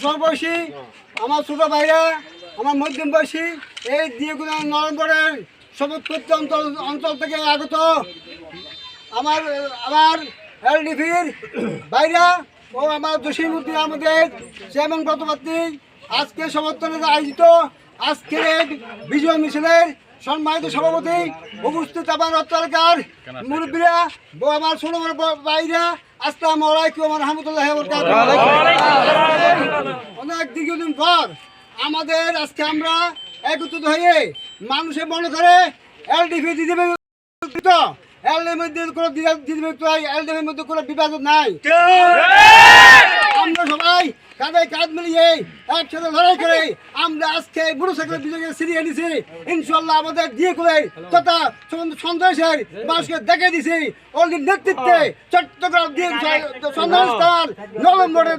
সমবয়সী আমার ছোট ভাইরা আমার মধ্যম বয়সী এই দিয়েগুলো নভেম্বরের সমুদ্র অঞ্চল থেকে আগত আমার এলডিপির ভাইরা ও আমার জসিমউদ্দিন আমাদের চেয়ারম্যান গতপাত্রী আজকে সমর্থনে আয়োজিত আজকের বিজয় মিছিলের সম্মানিত সভাপতি উপস্থিত আমার অত্যাচার মুরব্বীরা ও আমার ছোট ভাইরা আসসালামু আলাইকুম ওয়া রাহমাতুল্লাহি ওয়া বারাকাতুহু। অনেক দীর্ঘদিন পর আমাদের আজকে আমরা একত্রিত হয়ে মানুষের মনে করে এলডিপি দিদিবে এলডিপির মধ্যে কোনো বিভাজন নাই। আমরা সবাই কাঁধে কাঁধ মিলিয়ে একসাথে লড়াই করে আমরা আজকে মোটরসাইকেলের বিজয়কে ছিনিয়ে নিছি। ইনশাল্লাহ আমাদের দিয়ে করে তথা সন্ত্রাসের মানুষকে দেখে দিছি ওদের নেতৃত্বে চট্টগ্রাম দিয়ে সন্ধানস্থান নভেম্বরের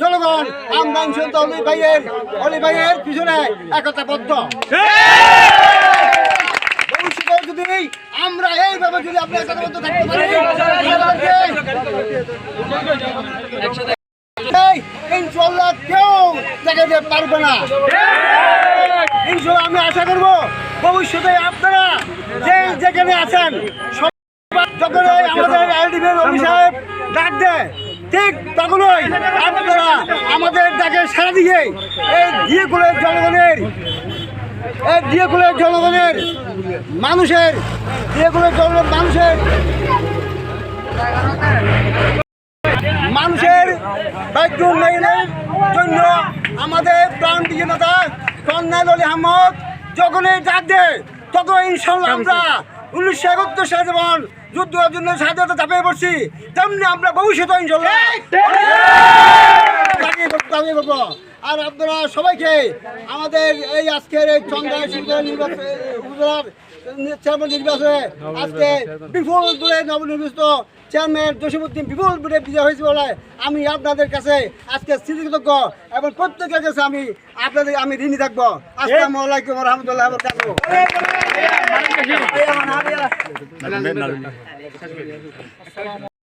জনগণ আমরা ইনশাল্লাহ অলি ভাইয়ের পিছনে একতাবদ্ধ। যদি আমরা এইভাবে যদি আপনি একতাবদ্ধ থাকতে পারি ইনশাল্লাহ কেউ দেখাতে পারবে না। ইনশাল্লাহ আমি আশা করবো ভবিষ্যতে আপনারা যেখানে আছেন যখন আমাদের এলডিপি রবি সাহেব ডাক দেয় ঠিক তখনই আপনারা আমাদের ডাকে সারা দিয়ে এই জনগণের মানুষের ভাগ্য উন্নয়নের জন্য আমাদের প্রান্তীয় নেতা কর্নেল অলি আহমদ যখনই ডাক দেয় তখন ইনশাল্লাহ আমরা 1971 সালে যেমন যুদ্ধের জন্য স্বাধীনতা ঝাঁপিয়ে পড়ছি তেমনি আমরা ভবিষ্যতে ইনশাল্লাহ করবো। আর আপনারা সবাইকে আমাদের এই আজকের এই চেয়ারম্যান নির্বাচনে আজকে বিপুল দূরে নবনির্বাচিত চেয়ারম্যান জসিমউদ্দিন বিপুল দূরে বিজয় হয়েছে বলে আমি আপনাদের কাছে আজকে কৃতজ্ঞ এবং প্রত্যেকের কাছে আমি ঋণী থাকবো। আসসালামু আলাইকুম ওয়া রাহমাতুল্লাহি ওয়া বারাকাতুহু।